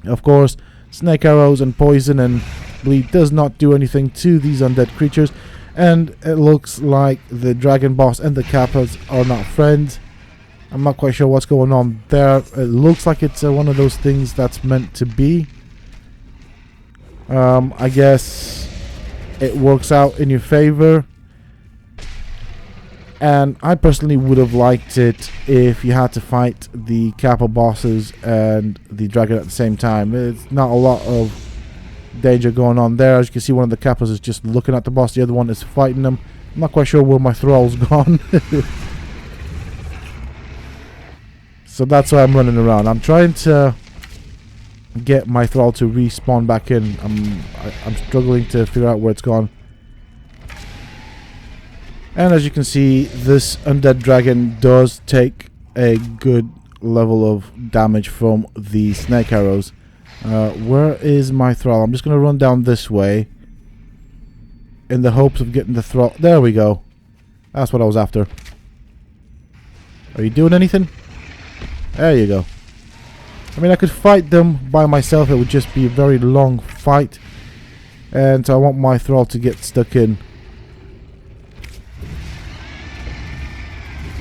Of course, snake arrows and poison and bleed does not do anything to these undead creatures. And it looks like the dragon boss and the kappas are not friends. I'm not quite sure what's going on there. It looks like it's one of those things that's meant to be. I guess it works out in your favor. And I personally would have liked it if you had to fight the kappa bosses and the dragon at the same time. It's not a lot of danger going on there. As you can see, one of the kappas is just looking at the boss, the other one is fighting them. I'm not quite sure where my thrall's gone. So that's why I'm running around. I'm trying to get my thrall to respawn back in. I'm struggling to figure out where it's gone. And as you can see, this undead dragon does take a good level of damage from the snake arrows. Where is my thrall? I'm just going to run down this way in the hopes of getting the thrall. There we go. That's what I was after. Are you doing anything? There you go. I mean, I could fight them by myself. It would just be a very long fight. And so I want my thrall to get stuck in.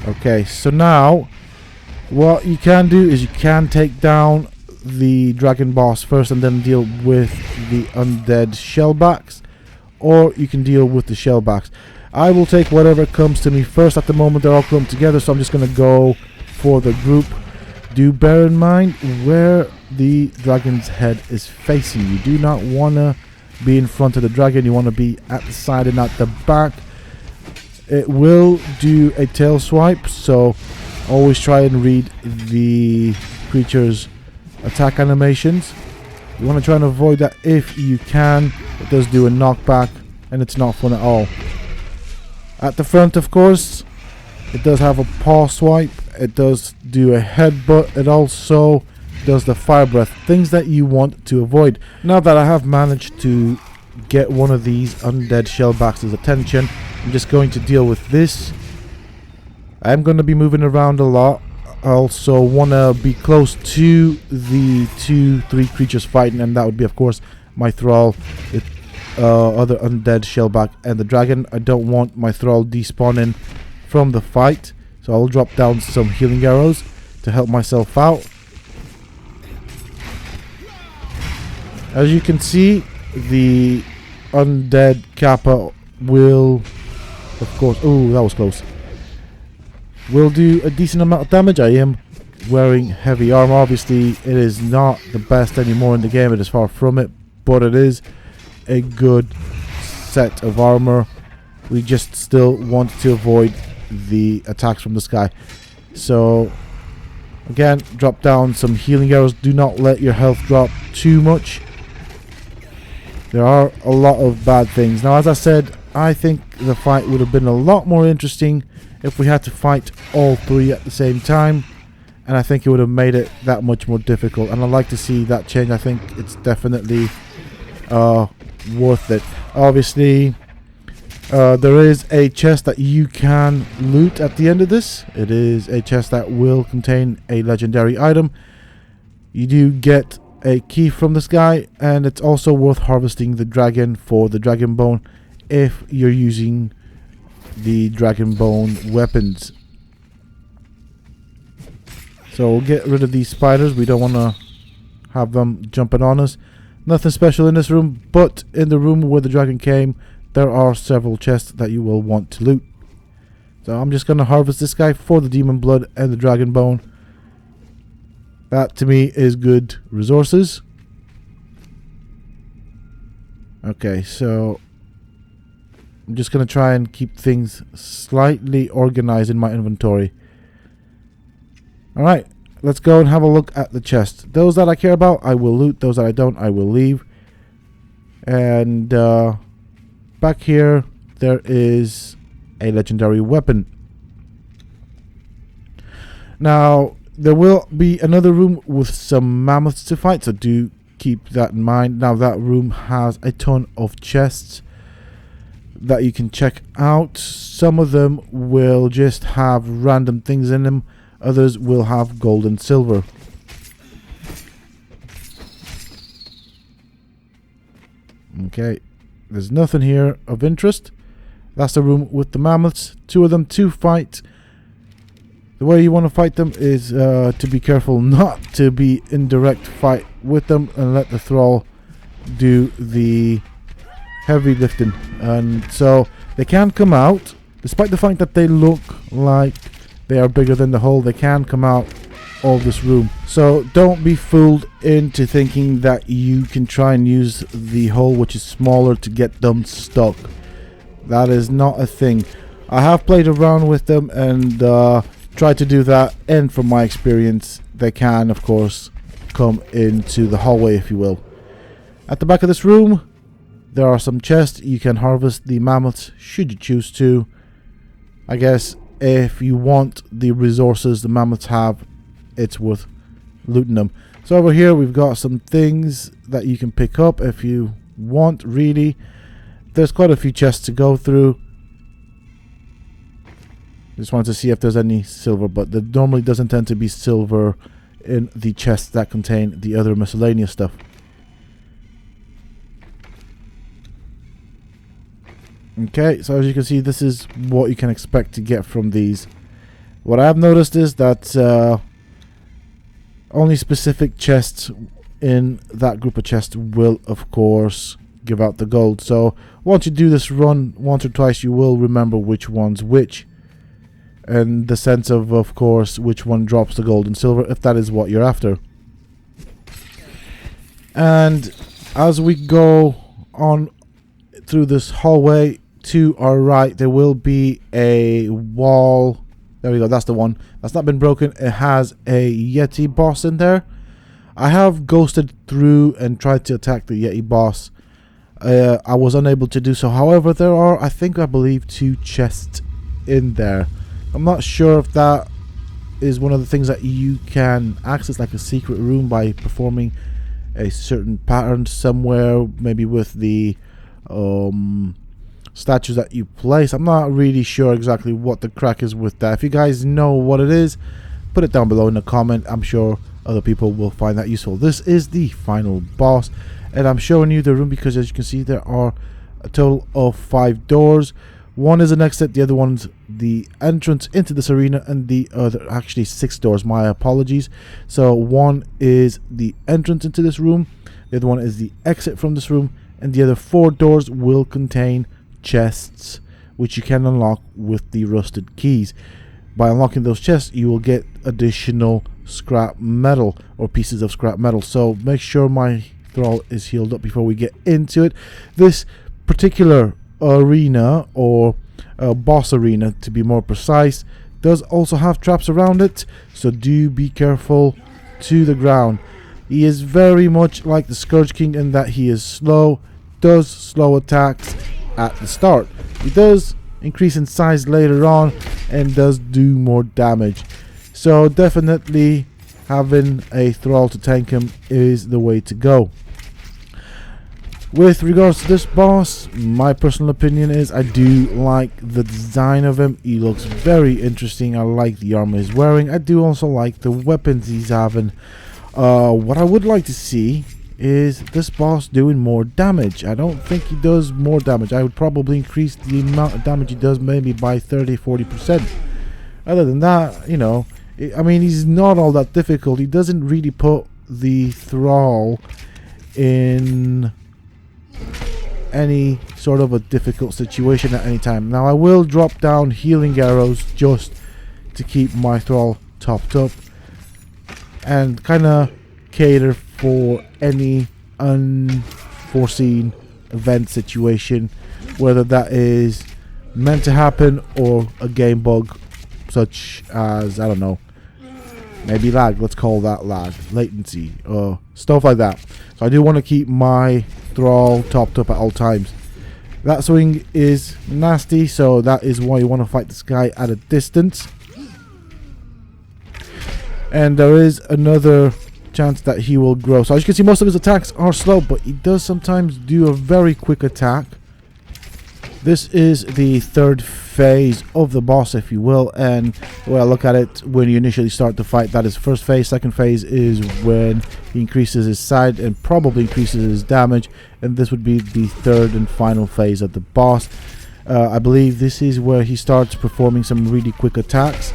Okay, so now what you can do is you can take down the dragon boss first and then deal with the undead shellbacks, or you can deal with the shellbacks. I will take whatever comes to me first. At the moment they're all clumped together, so I'm just going to go for the group. Do bear in mind where the dragon's head is facing. You do not want to be in front of the dragon. You want to be at the side and at the back. It will do a tail swipe, so always try and read the creature's attack animations. You want to try and avoid that if you can. It does do a knockback, and it's not fun at all. At the front, of course, it does have a paw swipe. It does do a headbutt. It also does the fire breath, things that you want to avoid. Now that I have managed to get one of these undead shellbacks' attention, I'm just going to deal with this. I'm going to be moving around a lot. I also want to be close to the 2-3 creatures fighting, and that would be, of course, my thrall, the other undead shellback, and the dragon. I don't want my thrall despawning from the fight, so I'll drop down some healing arrows to help myself out. As you can see, the undead kappa will, of course, oh, that was close, will do a decent amount of damage. I am wearing heavy armor. Obviously, it is not the best anymore in the game. It is far from it, but it is a good set of armor. We just still want to avoid the attacks from the sky. So, again, drop down some healing arrows. Do not let your health drop too much. There are a lot of bad things. Now, as I said, I think the fight would have been a lot more interesting if we had to fight all three at the same time, and I think it would have made it that much more difficult, and I'd like to see that change. I think it's definitely worth it. Obviously, there is a chest that you can loot at the end of this. It is a chest that will contain a legendary item. You do get a key from this guy, and it's also worth harvesting the dragon for the dragon bone if you're using the dragon bone weapons. So we'll get rid of these spiders. We don't want to have them jumping on us. Nothing special in this room, but in the room where the dragon came, there are several chests that you will want to loot. So I'm just going to harvest this guy for the demon blood and the dragon bone. That to me is good resources. Okay, so I'm just going to try and keep things slightly organized in my inventory. Alright, let's go and have a look at the chest. Those that I care about, I will loot. Those that I don't, I will leave. And back here, there is a legendary weapon. Now, there will be another room with some mammoths to fight, so do keep that in mind. Now, that room has a ton of chests that you can check out. Some of them will just have random things in them. Others will have gold and silver. Okay, there's nothing here of interest. That's the room with the mammoths. Two of them to fight. The way you want to fight them is to be careful not to be in direct fight with them and let the thrall do the heavy lifting. And so they can come out, despite the fact that they look like they are bigger than the hole. They can come out of this room. So don't be fooled into thinking that you can try and use the hole, which is smaller, to get them stuck. That is not a thing. I have played around with them and tried to do that, and from my experience, they can, of course, come into the hallway, if you will. At the back of this room, there are some chests. You can harvest the mammoths should you choose to. I guess if you want the resources the mammoths have, it's worth looting them. So over here we've got some things that you can pick up if you want, really. There's quite a few chests to go through. Just wanted to see if there's any silver, but there normally doesn't tend to be silver in the chests that contain the other miscellaneous stuff. Okay, so as you can see, this is what you can expect to get from these. What I have noticed is that only specific chests in that group of chests will, of course, give out the gold. So once you do this run once or twice, you will remember which one's which, and the sense of course, which one drops the gold and silver, if that is what you're after. And as we go on through this hallway, to our right there will be a wall. There we go, that's the one that's not been broken. It has a yeti boss in there. I have ghosted through and tried to attack the yeti boss. I was unable to do so. However, there are, I believe 2 chests in there. I'm not sure if that is one of the things that you can access, like a secret room, by performing a certain pattern somewhere, maybe with the statues that you place. I'm not really sure exactly what the crack is with that. If you guys know what it is, put it down below in the comment. I'm sure other people will find that useful. This is the final boss, and I'm showing you the room because, as you can see, there are a total of 5 doors. One is an exit, the other one's the entrance into this arena, and the other, actually 6 doors, my apologies. So one is the entrance into this room, the other one is the exit from this room, and the other 4 doors will contain chests which you can unlock with the rusted keys. By unlocking those chests, you will get additional scrap metal, or pieces of scrap metal. So make sure my thrall is healed up before we get into it. This particular arena, or boss arena to be more precise, does also have traps around it, so do be careful to the ground. He is very much like the Scourge King in that he is slow, does slow attacks at the start. He does increase in size later on and does do more damage. So definitely having a thrall to tank him is the way to go. With regards to this boss, my personal opinion is I do like the design of him. He looks very interesting. I like the armor he's wearing. I do also like the weapons he's having. What I would like to see is this boss doing more damage. I don't think he does more damage. I would probably increase the amount of damage he does maybe by 30-40%. Other than that, you know, I mean, he's not all that difficult. He doesn't really put the thrall in any sort of a difficult situation at any time. Now I will drop down healing arrows just to keep my thrall topped up and kind of cater for any unforeseen event situation, whether that is meant to happen or a game bug, such as, I don't know, maybe lag. Let's call that lag, latency, stuff like that. So I do want to keep my thrall topped up at all times. That swing is nasty, so that is why you want to fight this guy at a distance. And there is another chance that he will grow. So as you can see, most of his attacks are slow, but he does sometimes do a very quick attack. This is the 3rd phase of the boss, if you will, and the way I look at it, when you initially start the fight, that is 1st phase. 2nd phase is when he increases his size and probably increases his damage, and this would be the 3rd and final phase of the boss. I believe this is where he starts performing some really quick attacks.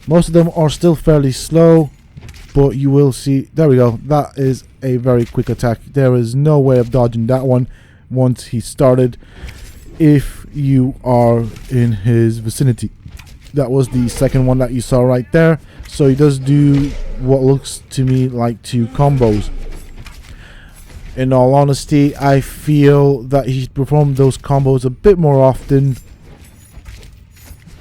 Most of them are still fairly slow, but you will see, there we go, that is a very quick attack. There is no way of dodging that one once he started, if you are in his vicinity. That was the 2nd one that you saw right there. So he does do what looks to me like 2 combos. In all honesty, I feel that he should perform those combos a bit more often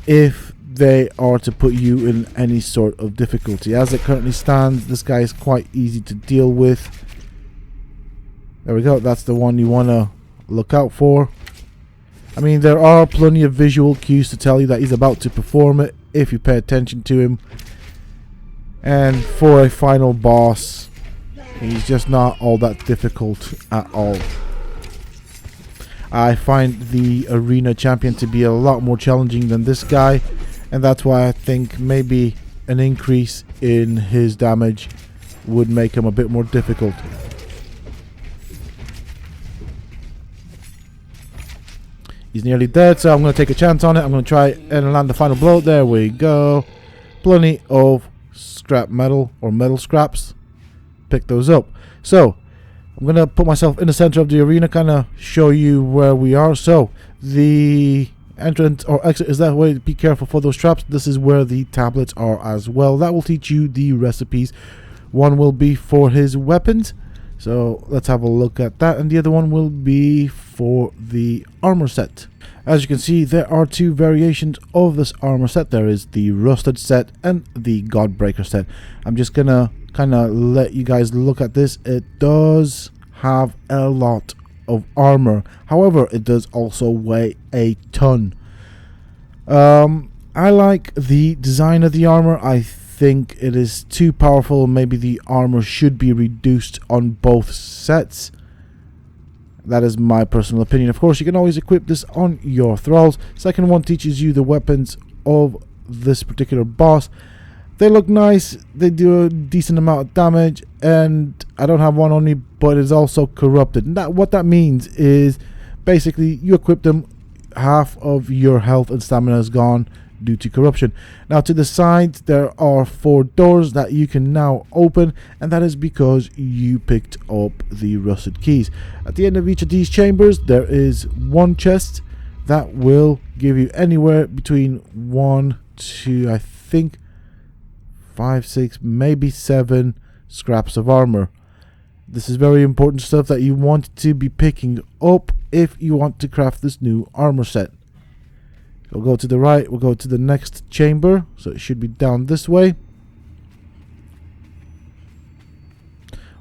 if they are to put you in any sort of difficulty. As it currently stands, this guy is quite easy to deal with. There we go, that's the one you want to look out for. I mean, there are plenty of visual cues to tell you that he's about to perform it if you pay attention to him. And for a final boss, he's just not all that difficult at all. I find the arena champion to be a lot more challenging than this guy, and that's why I think maybe an increase in his damage would make him a bit more difficult. He's nearly dead, so I'm going to take a chance on it. I'm going to try and land the final blow. There we go. Plenty of scrap metal, or metal scraps. Pick those up. So, I'm going to put myself in the center of the arena, kind of show you where we are. So the entrance or exit is that way. Be careful for those traps. This is where the tablets are as well. That will teach you the recipes. One will be for his weapons, so let's have a look at that, and the other one will be for the armor set. As you can see, there are two variations of this armor set. There is the rusted set and the Godbreaker set. I'm just gonna kind of let you guys look at this. It does have a lot of armor, however it does also weigh a ton. I like the design of the armor. I think it is too powerful. Maybe the armor should be reduced on both sets. That is my personal opinion. Of course, you can always equip this on your thralls. Second one teaches you the weapons of this particular boss. They look nice, they do a decent amount of damage, and I don't have one on me, but it's also corrupted. And what that means is basically you equip them, half of your health and stamina is gone due to corruption. Now to the sides there are 4 doors that you can now open, and that is because you picked up the rusted keys. At the end of each of these chambers there is one chest that will give you anywhere between 1 to, I think, 5, 6, maybe 7 scraps of armor. This is very important stuff that you want to be picking up if you want to craft this new armor set. We'll go to the right, we'll go to the next chamber, so it should be down this way.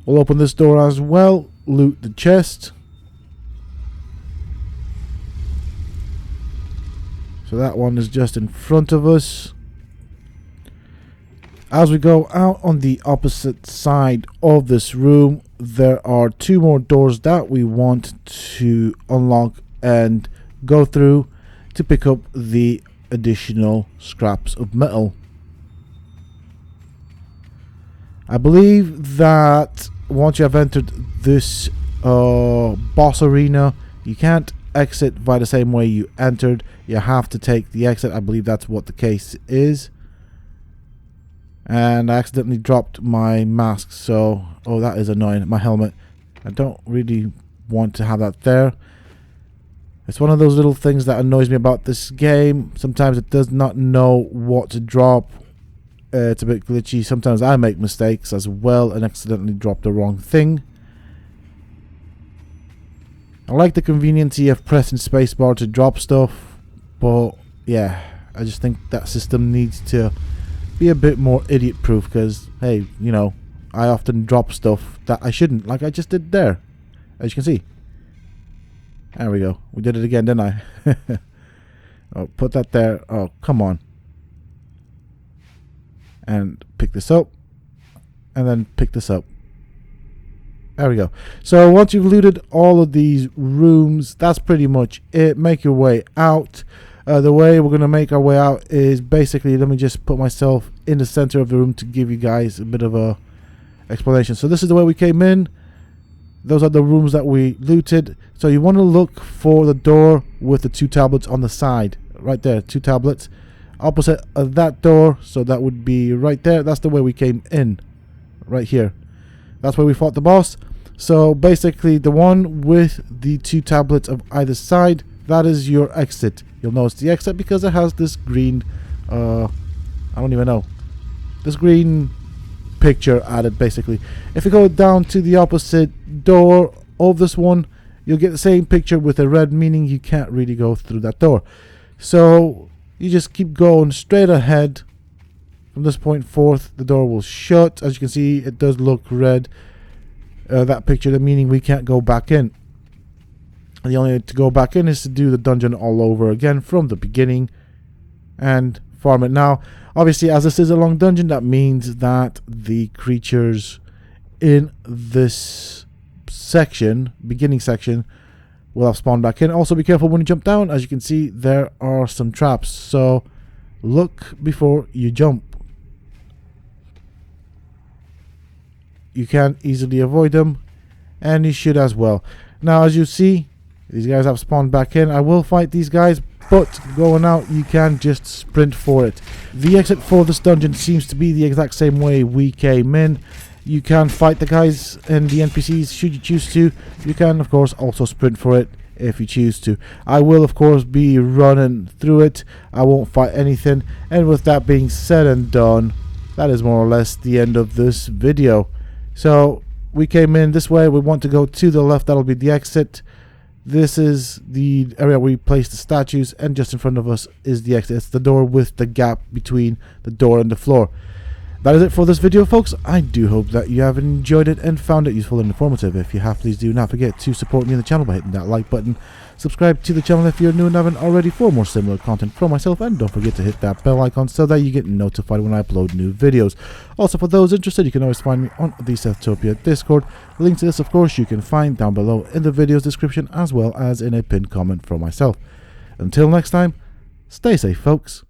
We'll open this door as well, loot the chest. So that one is just in front of us. As we go out on the opposite side of this room, there are 2 more doors that we want to unlock and go through to pick up the additional scraps of metal. I believe that once you have entered this boss arena, you can't exit by the same way you entered. You have to take the exit. I believe that's what the case is. And I accidentally dropped my mask, so oh, that is annoying. My helmet, I don't really want to have that there. It's one of those little things that annoys me about this game. Sometimes it does not know what to drop. It's a bit glitchy. Sometimes I make mistakes as well and accidentally drop the wrong thing. I like the conveniency of pressing spacebar to drop stuff, but yeah, I just think that system needs to be a bit more idiot proof, because hey, you know, I often drop stuff that I shouldn't, like I just did there, as you can see. There we go, we did it again, didn't I? Oh, put that there. Oh, come on. And pick this up, and then pick this up. There we go. So once you've looted all of these rooms, that's pretty much it. Make your way out. The way we're going to make our way out is basically, let me just put myself in the center of the room to give you guys a bit of a explanation. So this is the way we came in. Those are the rooms that we looted. So you want to look for the door with the 2 tablets on the side. Right there, 2 tablets. Opposite of that door, so that would be right there. That's the way we came in. Right here. That's where we fought the boss. So basically the one with the 2 tablets of either side, that is your exit. You'll notice the exit because it has this green, I don't even know, this green picture added basically. If you go down to the opposite door of this one, you'll get the same picture with a red, meaning you can't really go through that door. So you just keep going straight ahead. From this point forth, the door will shut. As you can see, it does look red. That picture, meaning we can't go back in. And the only way to go back in is to do the dungeon all over again from the beginning and farm it. Now, obviously, as this is a long dungeon, that means that the creatures in this section, beginning section, will have spawned back in. Also, be careful when you jump down. As you can see, there are some traps, so look before you jump. You can easily avoid them, and you should as well. Now, as you see, these guys have spawned back in. I will fight these guys, but going out, you can just sprint for it. The exit for this dungeon seems to be the exact same way we came in. You can fight the guys and the NPCs should you choose to. You can, of course, also sprint for it if you choose to. I will, of course, be running through it. I won't fight anything. And with that being said and done, that is more or less the end of this video. So we came in this way. We want to go to the left. That'll be the exit. This is the area where we place the statues, and just in front of us is the exit. It's the door with the gap between the door and the floor. That is it for this video, folks. I do hope that you have enjoyed it and found it useful and informative. If you have, please do not forget to support me on the channel by hitting that like button. Subscribe to the channel if you're new and haven't already for more similar content from myself, and don't forget to hit that bell icon so that you get notified when I upload new videos. Also, for those interested, you can always find me on the Sethtopia Discord. Link to this, of course, you can find down below in the video's description, as well as in a pinned comment from myself. Until next time, stay safe, folks.